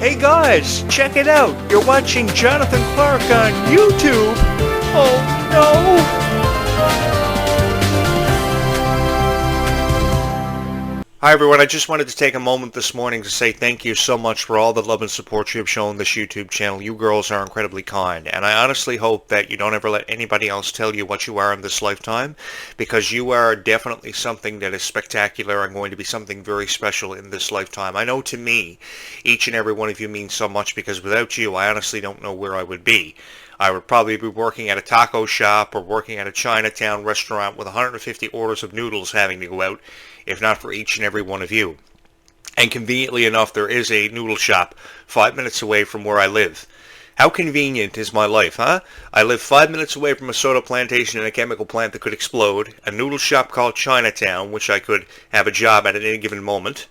Hey guys, check it out. You're watching Jonathan Clarke on YouTube. Oh no! Hi everyone, I just wanted to take a moment this morning to say thank you so much for all the love and support you have shown this YouTube channel. You girls are incredibly kind, and I honestly hope that you don't ever let anybody else tell you what you are in this lifetime, because you are definitely something that is spectacular and going to be something very special in this lifetime. I know to me, each and every one of you means so much, because without you, I honestly don't know where I would be. I would probably be working at a taco shop or working at a Chinatown restaurant with 150 orders of noodles having to go out, if not for each and every one of you. And conveniently enough, there is a noodle shop 5 minutes away from where I live. How convenient is my life, huh? I live 5 minutes away from a soda plantation and a chemical plant that could explode, a noodle shop called Chinatown, which I could have a job at any given moment.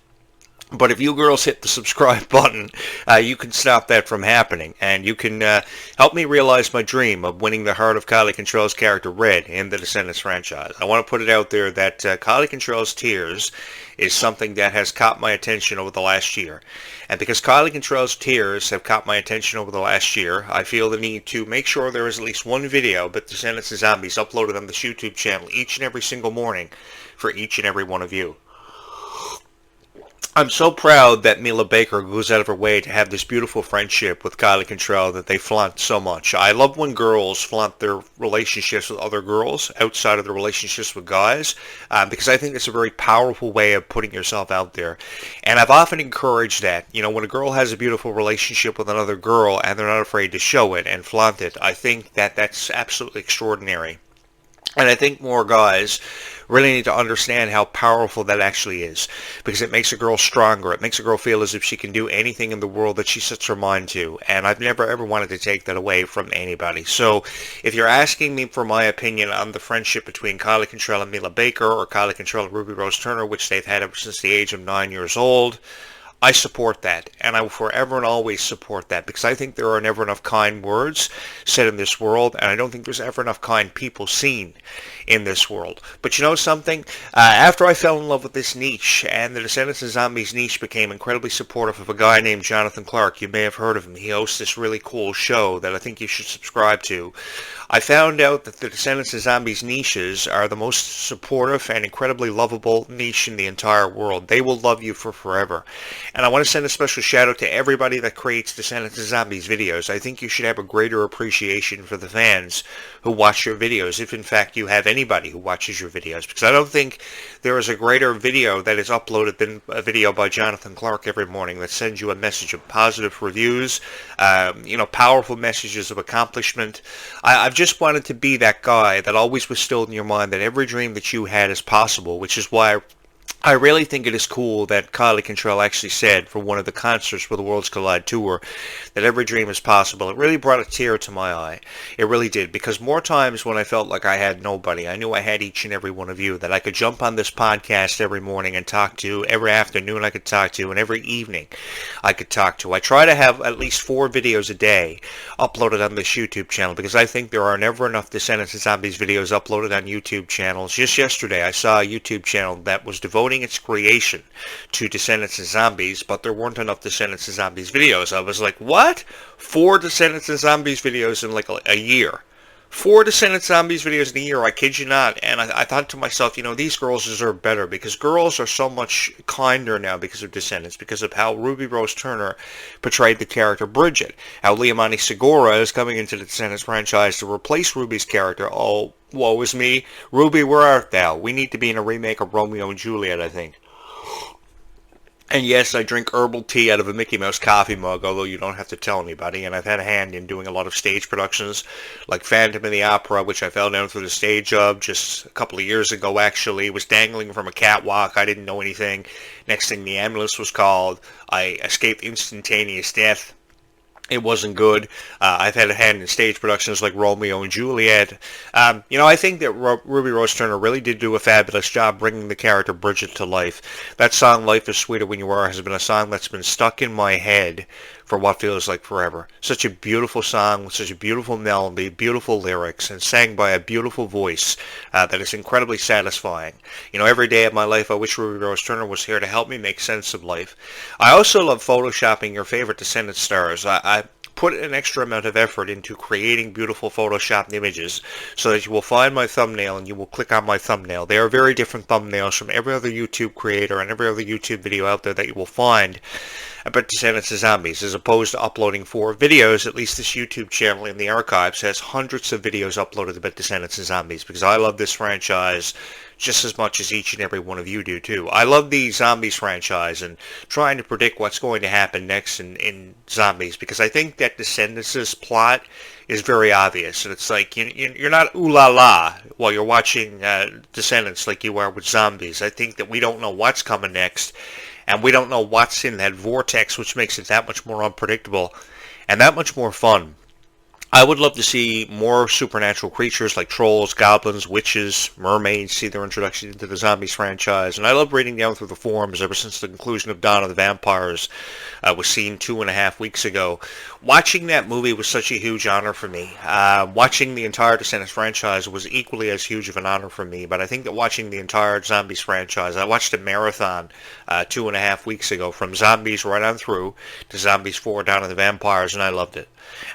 But if you girls hit the subscribe button, you can stop that from happening, and you can help me realize my dream of winning the heart of Kylie Control's character Red in the Descendants franchise. I want to put it out there that Kylie Control's tears is something that has caught my attention over the last year. And because Kylie Control's tears have caught my attention over the last year, I feel the need to make sure there is at least one video of Descendants and Zombies uploaded on this YouTube channel each and every single morning for each and every one of you. I'm so proud that Mila Baker goes out of her way to have this beautiful friendship with Kylie Control that they flaunt so much. I love when girls flaunt their relationships with other girls outside of their relationships with guys, because I think it's a very powerful way of putting yourself out there. And I've often encouraged that. You know, when a girl has a beautiful relationship with another girl and they're not afraid to show it and flaunt it, I think that that's absolutely extraordinary. And I think more guys really need to understand how powerful that actually is, because it makes a girl stronger. It makes a girl feel as if she can do anything in the world that she sets her mind to, and I've never ever wanted to take that away from anybody. So if you're asking me for my opinion on the friendship between Kylie Control and Mila Baker, or Kylie Control and Ruby Rose Turner, which they've had ever since the age of 9 years old, I support that, and I will forever and always support that, because I think there are never enough kind words said in this world, and I don't think there's ever enough kind people seen in this world. But you know something? After I fell in love with this niche, and the Descendants and Zombies niche became incredibly supportive of a guy named Jonathan Clarke. You may have heard of him. He hosts this really cool show that I think you should subscribe to. I found out that the Descendants and Zombies niches are the most supportive and incredibly lovable niche in the entire world. They will love you for forever. And I want to send a special shout out to everybody that creates Descendants and Zombies videos. I think you should have a greater appreciation for the fans who watch your videos, if in fact you have anybody who watches your videos, because I don't think there is a greater video that is uploaded than a video by Jonathan Clarke every morning that sends you a message of positive reviews, powerful messages of accomplishment. I've just wanted to be that guy that always was still in your mind that every dream that you had is possible, which is why I really think it is cool that Kylie Control actually said for one of the concerts for the Worlds Collide tour that every dream is possible. It really brought a tear to my eye. It really did, because more times when I felt like I had nobody, I knew I had each and every one of you that I could jump on this podcast every morning and talk to, every afternoon I could talk to, and every evening I could talk to. I try to have at least 4 videos a day uploaded on this YouTube channel, because I think there are never enough Descendants and Zombies videos uploaded on YouTube channels. Just yesterday I saw a YouTube channel that was devoting its creation to Descendants and Zombies, but there weren't enough Descendants and Zombies videos. I was like, what? 4 Descendants and Zombies videos in like a year. 4 Descendants Zombies videos in a year, I kid you not. And I thought to myself, these girls deserve better, because girls are so much kinder now because of Descendants, because of how Ruby Rose Turner portrayed the character Bridget, how Liamani Sugora is coming into the Descendants franchise to replace Ruby's character. Oh, woe is me. Ruby, where art thou? We need to be in a remake of Romeo and Juliet, I think. And yes, I drink herbal tea out of a Mickey Mouse coffee mug, although you don't have to tell anybody. And I've had a hand in doing a lot of stage productions, like Phantom of the Opera, which I fell down through the stage of just a couple of years ago, actually. It was dangling from a catwalk. I didn't know anything. Next thing, the ambulance was called. I escaped instantaneous death. It wasn't good. I've had a hand in stage productions like Romeo and Juliet. I think that Ruby Rose Turner really did do a fabulous job bringing the character Bridget to life. That song, Life is Sweeter When You Are, has been a song that's been stuck in my head for what feels like forever. Such a beautiful song with such a beautiful melody, beautiful lyrics, and sang by a beautiful voice that is incredibly satisfying. Every day of my life I wish Ruby Rose Turner was here to help me make sense of life. I also love photoshopping your favorite Descendant stars. I put an extra amount of effort into creating beautiful photoshopped images so that you will find my thumbnail and you will click on my thumbnail. They are very different thumbnails from every other YouTube creator and every other YouTube video out there that you will find about Descendants of Zombies. As opposed to uploading 4 videos, at least this YouTube channel in the archives has hundreds of videos uploaded about Descendants of Zombies, because I love this franchise just as much as each and every one of you do too. I love the Zombies franchise and trying to predict what's going to happen next in Zombies, because I think that Descendants' plot is very obvious, and it's like you're not ooh la la while you're watching Descendants like you are with Zombies. I think that we don't know what's coming next, and we don't know what's in that vortex, which makes it that much more unpredictable and that much more fun. I would love to see more supernatural creatures like trolls, goblins, witches, mermaids see their introduction into the Zombies franchise. And I love reading down through the forums ever since the conclusion of Dawn of the Vampires was seen 2.5 weeks ago. Watching that movie was such a huge honor for me. Watching the entire Descendants franchise was equally as huge of an honor for me. But I think that watching the entire Zombies franchise, I watched a marathon 2.5 weeks ago from Zombies right on through to Zombies 4, Dawn of the Vampires, and I loved it.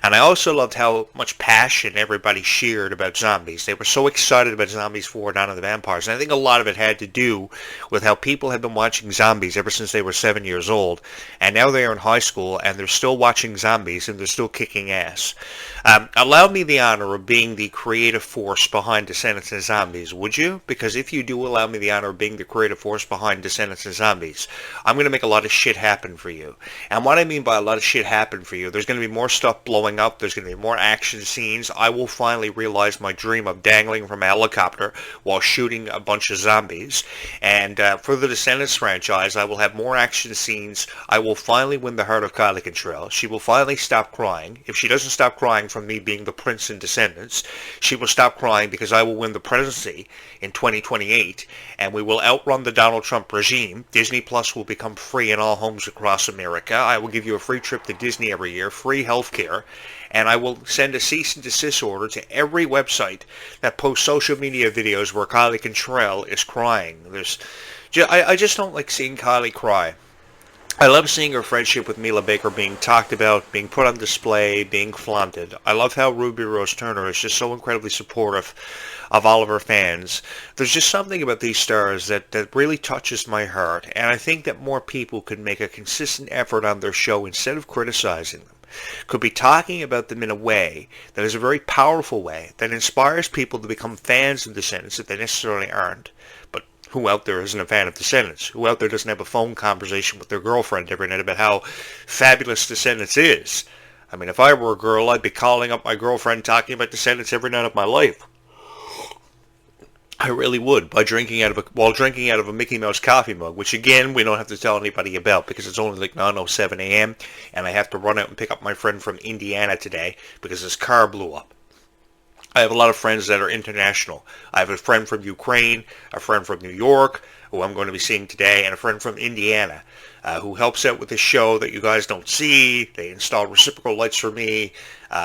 And I also loved how much passion everybody shared about Zombies. They were so excited about Zombies 4, Dawn of the Vampires. And I think a lot of it had to do with how people have been watching Zombies ever since they were 7 years old. And now they are in high school, and they're still watching Zombies, and they're still kicking ass. Allow me the honor of being the creative force behind Descendants and Zombies, would you? Because if you do allow me the honor of being the creative force behind Descendants and Zombies, I'm going to make a lot of shit happen for you. And what I mean by a lot of shit happen for you, there's going to be more stuff blowing up. There's going to be more action scenes. I will finally realize my dream of dangling from a helicopter while shooting a bunch of zombies. And for the Descendants franchise, I will have more action scenes. I will finally win the heart of Kylie Cantrell. She will finally stop crying. If she doesn't stop crying from me being the prince in Descendants, she will stop crying because I will win the presidency in 2028, and we will outrun the Donald Trump regime. Disney Plus will become free in all homes across America. I will give you a free trip to Disney every year, free health care, and I will send a cease and desist order to every website that posts social media videos where Kylie Cantrell is crying. I just don't like seeing Kylie cry. I love seeing her friendship with Mila Baker being talked about, being put on display, being flaunted. I love how Ruby Rose Turner is just so incredibly supportive of all of her fans. There's just something about these stars that really touches my heart, and I think that more people could make a consistent effort on their show instead of criticizing them. Could be talking about them in a way that is a very powerful way, that inspires people to become fans of Descendants if they necessarily aren't. But who out there isn't a fan of Descendants? Who out there doesn't have a phone conversation with their girlfriend every night about how fabulous Descendants is? I mean, if I were a girl, I'd be calling up my girlfriend talking about Descendants every night of my life. I really would, while drinking out of a Mickey Mouse coffee mug, which again, we don't have to tell anybody about because it's only like 9:07 a.m. and I have to run out and pick up my friend from Indiana today because his car blew up. I have a lot of friends that are international. I have a friend from Ukraine, a friend from New York, who I'm going to be seeing today, and a friend from Indiana, who helps out with the show that you guys don't see. They installed reciprocal lights for me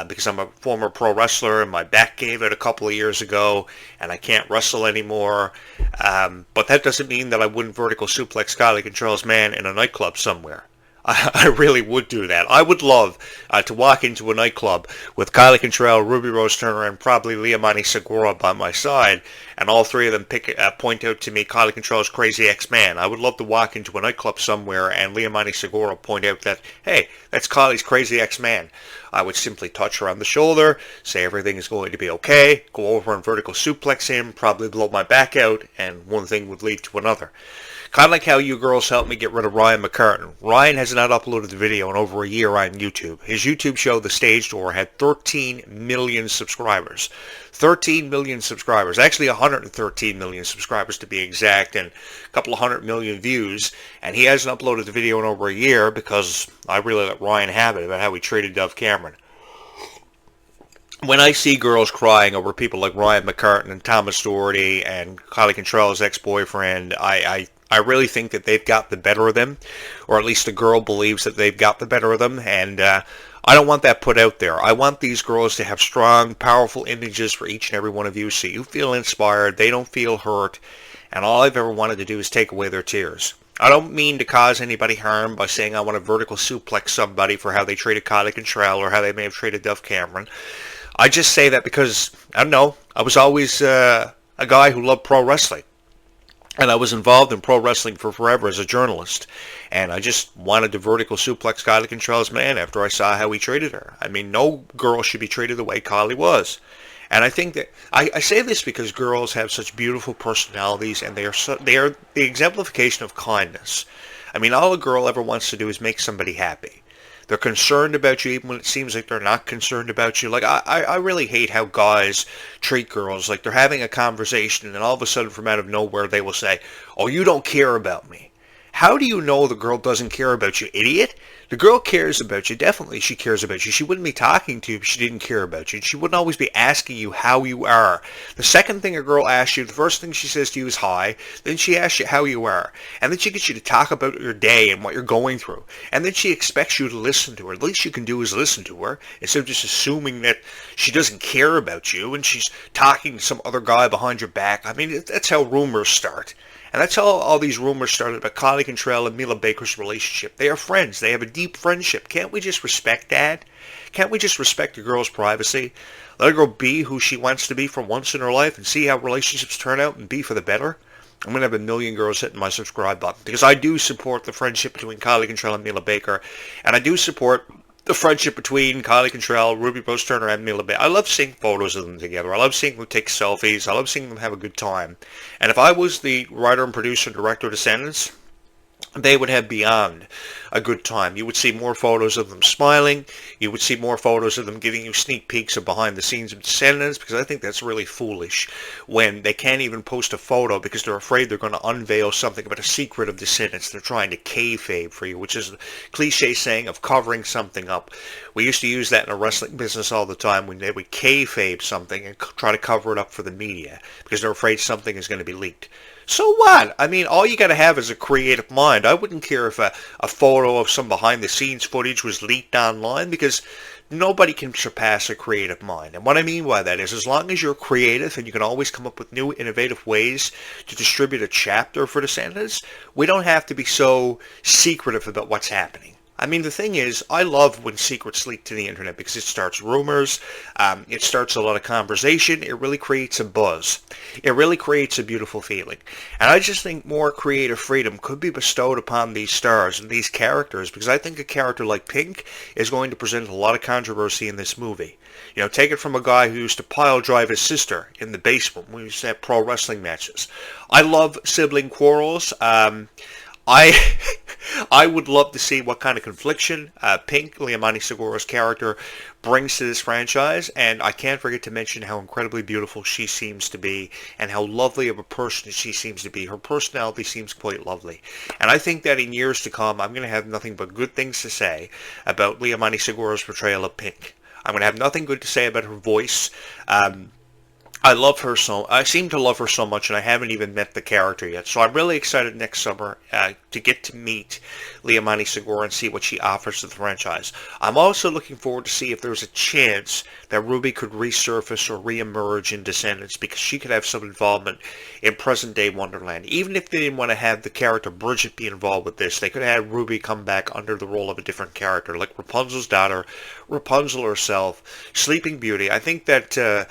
because I'm a former pro wrestler and my back gave it a couple of years ago and I can't wrestle anymore. But that doesn't mean that I wouldn't vertical suplex Kylie Cantrell's man in a nightclub somewhere. I really would do that. I would love to walk into a nightclub with Kylie Cantrell, Ruby Rose Turner, and probably Liamani Sugora by my side, and all three of them point out to me Kylie Cantrell's crazy ex-man. I would love to walk into a nightclub somewhere and Liamani Sugora point out that, hey, that's Kylie's crazy ex-man. I would simply touch her on the shoulder, say everything is going to be okay, go over and vertical suplex him, probably blow my back out, and one thing would lead to another. Kind of like how you girls helped me get rid of Ryan McCartan. Ryan has not uploaded a video in over a year on YouTube. His YouTube show, The Stage Door, had 13 million subscribers. 13 million subscribers. Actually, 113 million subscribers to be exact, and a couple of 100 million views. And he hasn't uploaded the video in over a year because I really let Ryan have it about how he treated Dove Cameron. When I see girls crying over people like Ryan McCartan and Thomas Doherty and Kylie Contrell's ex-boyfriend, I really think that they've got the better of them, or at least the girl believes that they've got the better of them, and I don't want that put out there. I want these girls to have strong, powerful images for each and every one of you so you feel inspired, they don't feel hurt, and all I've ever wanted to do is take away their tears. I don't mean to cause anybody harm by saying I want to vertical suplex somebody for how they treated Kylie Contrell or how they may have treated Dove Cameron. I just say that because, I don't know, I was always a guy who loved pro wrestling. And I was involved in pro wrestling for forever as a journalist. And I just wanted to vertical suplex Kylie Contrell's man after I saw how he treated her. I mean, no girl should be treated the way Kylie was. And I think that, I say this because girls have such beautiful personalities and they are the exemplification of kindness. I mean, all a girl ever wants to do is make somebody happy. They're concerned about you even when it seems like they're not concerned about you. Like, I really hate how guys treat girls. Like, they're having a conversation and then all of a sudden from out of nowhere they will say, "Oh, you don't care about me." How do you know the girl doesn't care about you, idiot? The girl cares about you. Definitely she cares about you. She wouldn't be talking to you if she didn't care about you. She wouldn't always be asking you how you are. The second thing a girl asks you, the first thing she says to you is hi. Then she asks you how you are. And then she gets you to talk about your day and what you're going through. And then she expects you to listen to her. The least you can do is listen to her instead of just assuming that she doesn't care about you and she's talking to some other guy behind your back. I mean, that's how rumors start. And that's how all these rumors started about Kylie Contrell and Mila Baker's relationship. They are friends. They have a deep friendship. Can't we just respect that? Can't we just respect a girl's privacy? Let a girl be who she wants to be for once in her life and see how relationships turn out and be for the better? I'm going to have a million girls hitting my subscribe button because I do support the friendship between Kylie Contrell and Mila Baker. And I do support the friendship between Kylie Contrell, Ruby Rose Turner, and Mila Baker. I love seeing photos of them together. I love seeing them take selfies. I love seeing them have a good time. And if I was the writer and producer and director of Descendants, they would have beyond a good time. You would see more photos of them smiling. You would see more photos of them giving you sneak peeks of behind the scenes of Descendants, because I think that's really foolish when they can't even post a photo because they're afraid they're going to unveil something about a secret of Descendants. They're trying to kayfabe for you, which is a cliche saying of covering something up. We used to use that in a wrestling business all the time when they would kayfabe something and try to cover it up for the media because they're afraid something is going to be leaked. So what? I mean, all you got to have is a creative mind. I wouldn't care if a photo of some behind-the-scenes footage was leaked online because nobody can surpass a creative mind. And what I mean by that is as long as you're creative and you can always come up with new, innovative ways to distribute a chapter for Descendants, we don't have to be so secretive about what's happening. I mean, the thing is, I love when secrets leak to the internet because it starts rumors, it starts a lot of conversation, it really creates a buzz. It really creates a beautiful feeling. And I just think more creative freedom could be bestowed upon these stars and these characters because I think a character like Pink is going to present a lot of controversy in this movie. You know, take it from a guy who used to pile drive his sister in the basement when we used to have pro wrestling matches. I love sibling quarrels. I would love to see what kind of confliction Pink, Liamani Sugora's character, brings to this franchise, and I can't forget to mention how incredibly beautiful she seems to be and how lovely of a person she seems to be. Her personality seems quite lovely. And I think that in years to come, I'm going to have nothing but good things to say about Liamani Sugora's portrayal of Pink. I'm going to have nothing good to say about her voice. I seem to love her so much, and I haven't even met the character yet. So I'm really excited next summer to get to meet Liamani Sugora and see what she offers to the franchise. I'm also looking forward to see if there's a chance that Ruby could resurface or reemerge in Descendants, because she could have some involvement in present-day Wonderland. Even if they didn't want to have the character Bridget be involved with this, they could have had Ruby come back under the role of a different character, like Rapunzel's daughter, Rapunzel herself, Sleeping Beauty. I think that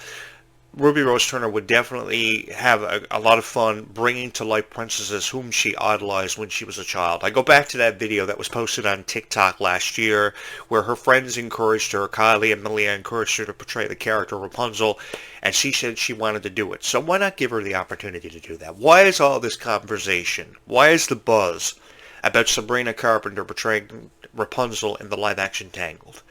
Ruby Rose Turner would definitely have a lot of fun bringing to life princesses whom she idolized when she was a child. I go back to that video that was posted on TikTok last year where her friends encouraged her, Kylie and Malia encouraged her to portray the character Rapunzel, and she said she wanted to do it. So why not give her the opportunity to do that? Why is all this conversation? Why is the buzz about Sabrina Carpenter portraying Rapunzel in the live-action Tangled?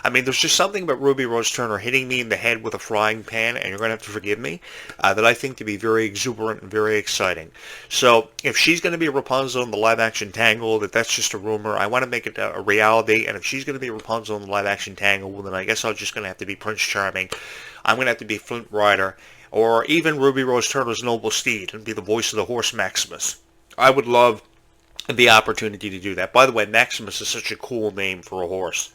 I mean, there's just something about Ruby Rose Turner hitting me in the head with a frying pan, and you're going to have to forgive me, that I think to be very exuberant and very exciting. So if she's going to be Rapunzel in the live-action Tangled, if that's just a rumor, I want to make it a reality, and if she's going to be Rapunzel in the live-action Tangled, well, then I guess I'm just going to have to be Prince Charming. I'm going to have to be Flint Rider, or even Ruby Rose Turner's Noble Steed, and be the voice of the horse Maximus. I would love the opportunity to do that. By the way, Maximus is such a cool name for a horse.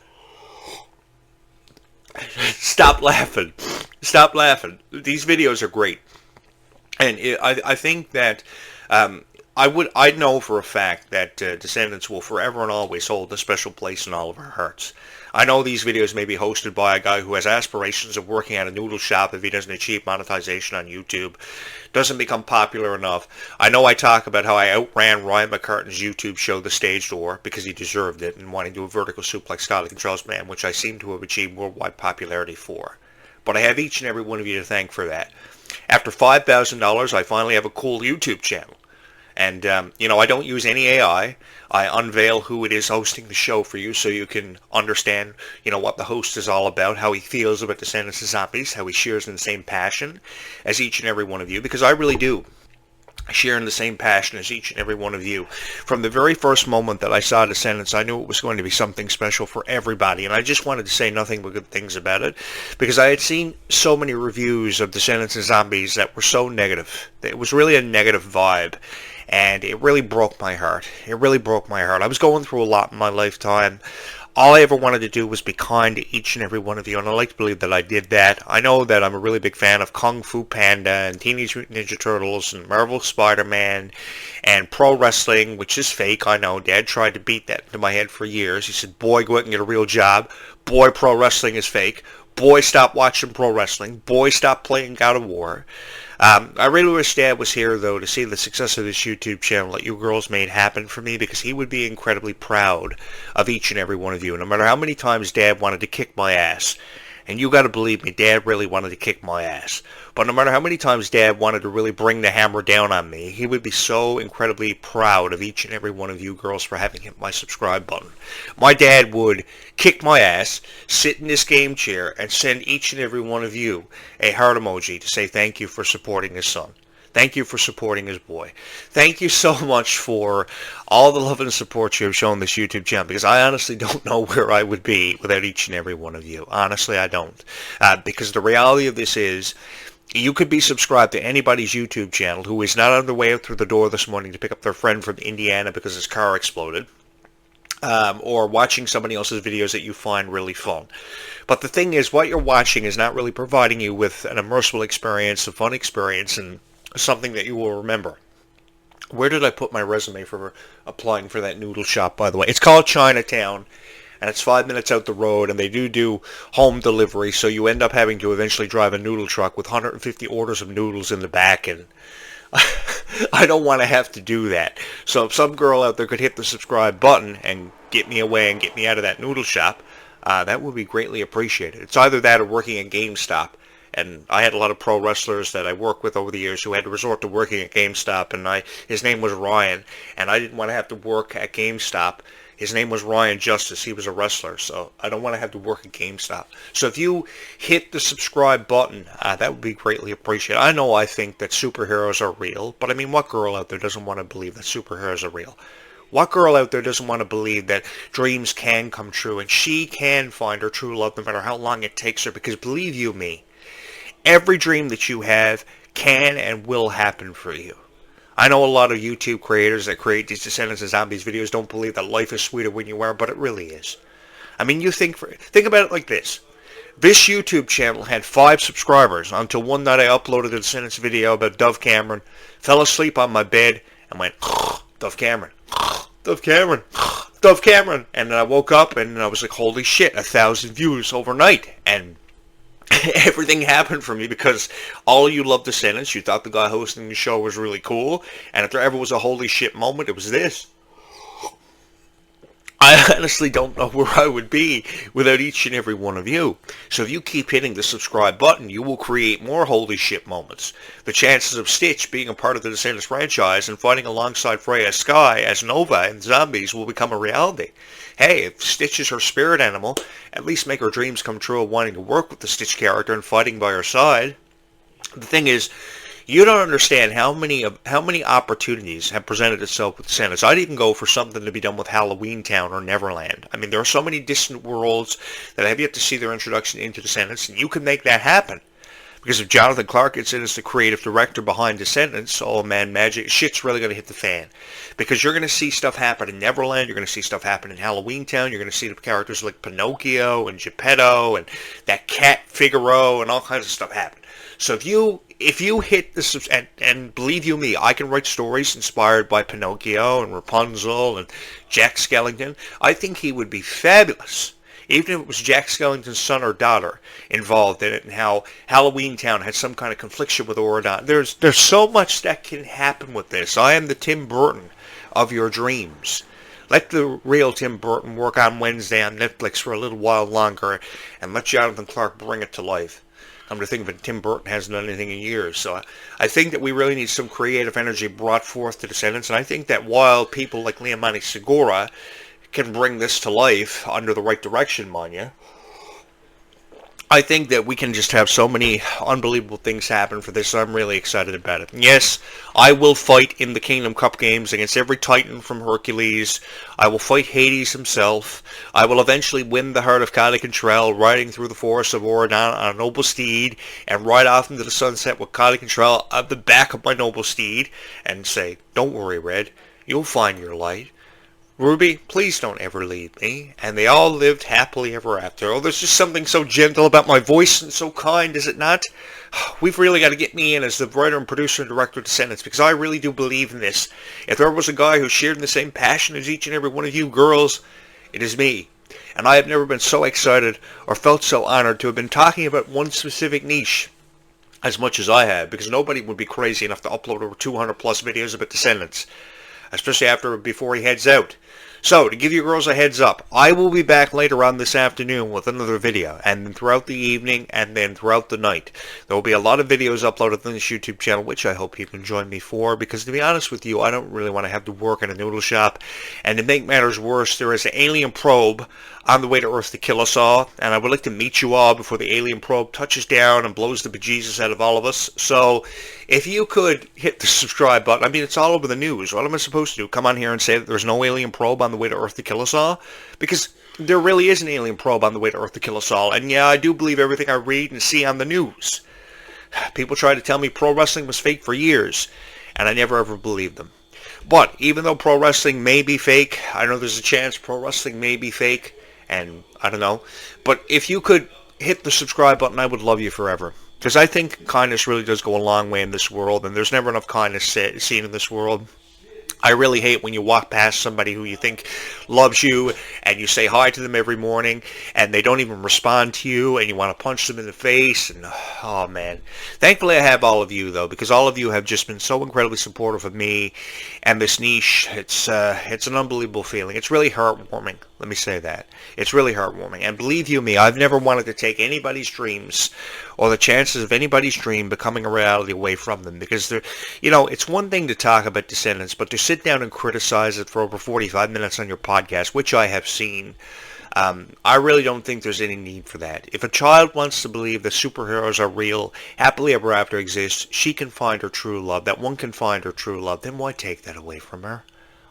Stop laughing. Stop laughing. These videos are great. And I think that I know for a fact that Descendants will forever and always hold a special place in all of our hearts. I know these videos may be hosted by a guy who has aspirations of working at a noodle shop if he doesn't achieve monetization on YouTube, doesn't become popular enough. I know I talk about how I outran Ryan McCartan's YouTube show, The Stage Door, because he deserved it and wanting to do a vertical suplex Scotty Controls Man, which I seem to have achieved worldwide popularity for. But I have each and every one of you to thank for that. After $5,000, I finally have a cool YouTube channel. And, I don't use any AI. I unveil who it is hosting the show for you so you can understand, what the host is all about, how he feels about Descendants of Zombies, how he shares in the same passion as each and every one of you, because I really do share in the same passion as each and every one of you. From the very first moment that I saw Descendants, I knew it was going to be something special for everybody, and I just wanted to say nothing but good things about it, because I had seen so many reviews of Descendants of Zombies that were so negative. It was really a negative vibe. And it really broke my heart. It really broke my heart. I was going through a lot in my lifetime. All I ever wanted to do was be kind to each and every one of you, and I like to believe that I did that. I know that I'm a really big fan of Kung Fu Panda and Teenage Mutant Ninja Turtles and Marvel Spider-Man and pro wrestling, which is fake. I know. Dad tried to beat that into my head for years. He said, boy, go out and get a real job. Boy, pro wrestling is fake. Boy, stop watching pro wrestling. Boy, stop playing God of War. I really wish Dad was here, though, to see the success of this YouTube channel that you girls made happen for me, because he would be incredibly proud of each and every one of you. No matter how many times Dad wanted to kick my ass, and you got to believe me, Dad really wanted to kick my ass. But no matter how many times Dad wanted to really bring the hammer down on me, he would be so incredibly proud of each and every one of you girls for having hit my subscribe button. My dad would kick my ass, sit in this game chair, and send each and every one of you a heart emoji to say thank you for supporting his son. Thank you for supporting his boy. Thank you so much for all the love and support you have shown this YouTube channel, because I honestly don't know where I would be without each and every one of you. Honestly, I don't. Because the reality of this is, you could be subscribed to anybody's YouTube channel who is not on their way out through the door this morning to pick up their friend from Indiana because his car exploded, or watching somebody else's videos that you find really fun. But the thing is, what you're watching is not really providing you with an immersive experience, a fun experience, and something that you will remember. Where did I put my resume for applying for that noodle shop, by the way? It's called Chinatown, and it's 5 minutes out the road, and they do home delivery, so you end up having to eventually drive a noodle truck with 150 orders of noodles in the back, and I don't want to have to do that. So if some girl out there could hit the subscribe button and get me away and get me out of that noodle shop, that would be greatly appreciated. It's either that or working at GameStop. And I had a lot of pro wrestlers that I worked with over the years who had to resort to working at GameStop, and his name was Ryan, and I didn't want to have to work at GameStop. His name was Ryan Justice. He was a wrestler, so I don't want to have to work at GameStop. So if you hit the subscribe button, that would be greatly appreciated. I think that superheroes are real, but I mean, what girl out there doesn't want to believe that superheroes are real? What girl out there doesn't want to believe that dreams can come true and she can find her true love no matter how long it takes her? Because believe you me, every dream that you have can and will happen for you. I know a lot of YouTube creators that create these Descendants of Zombies videos don't believe that life is sweeter when you are, but it really is. I mean, you think about it like this. This YouTube channel had 5 subscribers until one night I uploaded a Descendants video about Dove Cameron, fell asleep on my bed, and went, Dove Cameron, Dove Cameron, Dove Cameron. And then I woke up and I was like, holy shit, 1,000 views overnight. And Everything happened for me because all you loved Descendants. You thought the guy hosting the show was really cool. And if there ever was a holy shit moment, it was this. I honestly don't know where I would be without each and every one of you. So if you keep hitting the subscribe button, you will create more holy shit moments. The chances of Stitch being a part of the Descendants franchise and fighting alongside Freya Sky as Nova and zombies will become a reality. Hey, if Stitch is her spirit animal, at least make her dreams come true of wanting to work with the Stitch character and fighting by her side. The thing is, you don't understand how many opportunities have presented itself with Descendants. I'd even go for something to be done with Halloween Town or Neverland. I mean, there are so many distant worlds that I have yet to see their introduction into Descendants, and you can make that happen. Because if Jonathan Clarke gets in as the creative director behind Descendants, oh man, magic, shit's really going to hit the fan. Because you're going to see stuff happen in Neverland, you're going to see stuff happen in Halloween Town, you're going to see the characters like Pinocchio and Geppetto and that cat Figaro and all kinds of stuff happen. So if you hit this, and believe you me, I can write stories inspired by Pinocchio and Rapunzel and Jack Skellington. I think he would be fabulous, even if it was Jack Skellington's son or daughter involved in it, and how Halloween Town had some kind of confliction with Oradon. There's so much that can happen with this. I am the Tim Burton of your dreams. Let the real Tim Burton work on Wednesday on Netflix for a little while longer, and let Jonathan Clarke bring it to life. I'm to think of it, Tim Burton hasn't done anything in years. So I think that we really need some creative energy brought forth to Descendants. And I think that while people like Liamani Sugora can bring this to life under the right direction, mind you, I think that we can just have so many unbelievable things happen for this. I'm really excited about it. And yes, I will fight in the Kingdom Cup games against every Titan from Hercules. I will fight Hades himself. I will eventually win the heart of Kylie Cantrell, riding through the forest of Oradon on a noble steed, and ride off into the sunset with Kylie Cantrell at the back of my noble steed, and say, "Don't worry, Red, you'll find your light. Ruby, please don't ever leave me." And they all lived happily ever after. Oh, there's just something so gentle about my voice and so kind, is it not? We've really got to get me in as the writer and producer and director of Descendants, because I really do believe in this. If there was a guy who shared the same passion as each and every one of you girls, it is me. And I have never been so excited or felt so honored to have been talking about one specific niche as much as I have, because nobody would be crazy enough to upload over 200 plus videos about Descendants, especially before he heads out. So, to give you girls a heads up, I will be back later on this afternoon with another video, and then throughout the evening, and then throughout the night. There will be a lot of videos uploaded on this YouTube channel, which I hope you can join me for, because to be honest with you, I don't really want to have to work in a noodle shop. And to make matters worse, there is an alien probe on the way to Earth to kill us all, and I would like to meet you all before the alien probe touches down and blows the bejesus out of all of us. So, if you could hit the subscribe button, I mean, it's all over the news. What am I supposed to do? Come on here and say that there's no alien probe on the way to Earth to kill us all? Because there really is an alien probe on the way to Earth to kill us all, and yeah, I do believe everything I read and see on the news. People try to tell me pro wrestling was fake for years, and I never ever believed them. But even though pro wrestling may be fake, I know there's a chance pro wrestling may be fake, and I don't know. But if you could hit the subscribe button, I would love you forever. Because I think kindness really does go a long way in this world, and there's never enough kindness seen in this world. I really hate when you walk past somebody who you think loves you, and you say hi to them every morning, and they don't even respond to you, and you want to punch them in the face, and oh man. Thankfully I have all of you though, because all of you have just been so incredibly supportive of me and this niche. It's an unbelievable feeling. It's really heartwarming, let me say that. It's really heartwarming, and believe you me, I've never wanted to take anybody's dreams or the chances of anybody's dream becoming a reality away from them, because it's one thing to talk about Descendants, but to sit down and criticize it for over 45 minutes on your podcast, which I have seen, I really don't think there's any need for that. If a child wants to believe that superheroes are real, happily ever after exists, she can find her true love, that one can find her true love, then why take that away from her?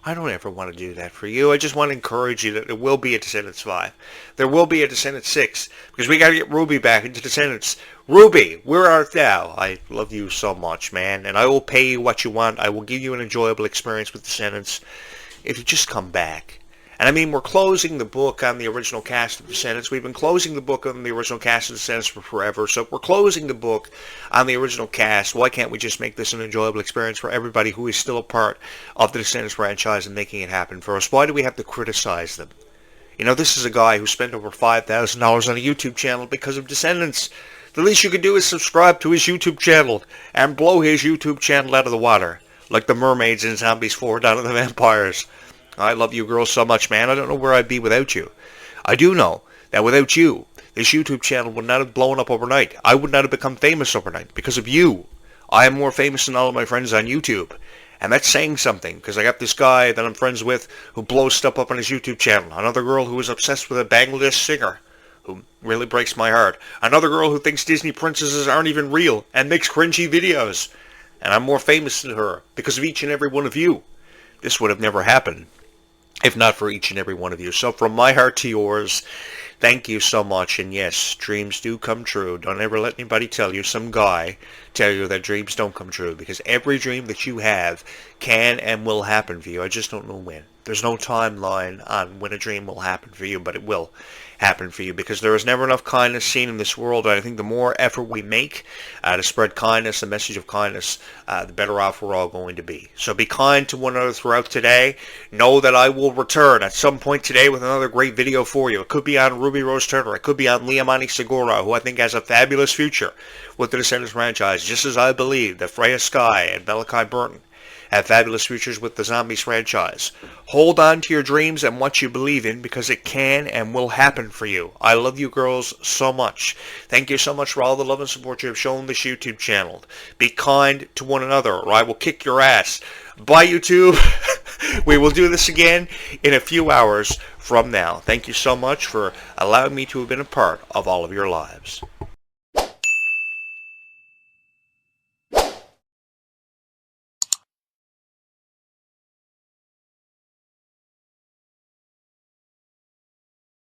I don't ever want to do that for you. I just want to encourage you that there will be a Descendants 5. There will be a Descendants 6. Because we got to get Ruby back into Descendants. Ruby, where art thou? I love you so much, man. And I will pay you what you want. I will give you an enjoyable experience with Descendants if you just come back. And I mean, we're closing the book on the original cast of Descendants. We've been closing the book on the original cast of Descendants for forever. So if we're closing the book on the original cast, why can't we just make this an enjoyable experience for everybody who is still a part of the Descendants franchise and making it happen for us? Why do we have to criticize them? This is a guy who spent over $5,000 on a YouTube channel because of Descendants. The least you can do is subscribe to his YouTube channel and blow his YouTube channel out of the water, like the mermaids in Zombies 4 down to the vampires. I love you girls so much, man. I don't know where I'd be without you. I do know that without you, this YouTube channel would not have blown up overnight. I would not have become famous overnight because of you. I am more famous than all of my friends on YouTube. And that's saying something, because I got this guy that I'm friends with who blows stuff up on his YouTube channel. Another girl who is obsessed with a Bangladesh singer, who really breaks my heart. Another girl who thinks Disney princesses aren't even real and makes cringy videos. And I'm more famous than her because of each and every one of you. This would have never happened if not for each and every one of you. So from my heart to yours, thank you so much. And yes, dreams do come true. Don't ever let anybody tell you, some guy tell you that dreams don't come true, because every dream that you have can and will happen for you. I just don't know when. There's no timeline on when a dream will happen for you, but it will happen for you, because there is never enough kindness seen in this world. And I think the more effort we make to spread kindness, a message of kindness, the better off we're all going to be. So be kind to one another throughout today. Know that I will return at some point today with another great video for you. It could be on Ruby Rose Turner. It could be on Liamani Sugora, who I think has a fabulous future with the Descendants franchise, just as I believe that Freya Sky and Malachi Burton have fabulous futures with the Zombies franchise. Hold on to your dreams and what you believe in, because it can and will happen for you. I love you girls so much. Thank you so much for all the love and support you have shown this YouTube channel. Be kind to one another, or I will kick your ass. Bye, YouTube. We will do this again in a few hours from now. Thank you so much for allowing me to have been a part of all of your lives.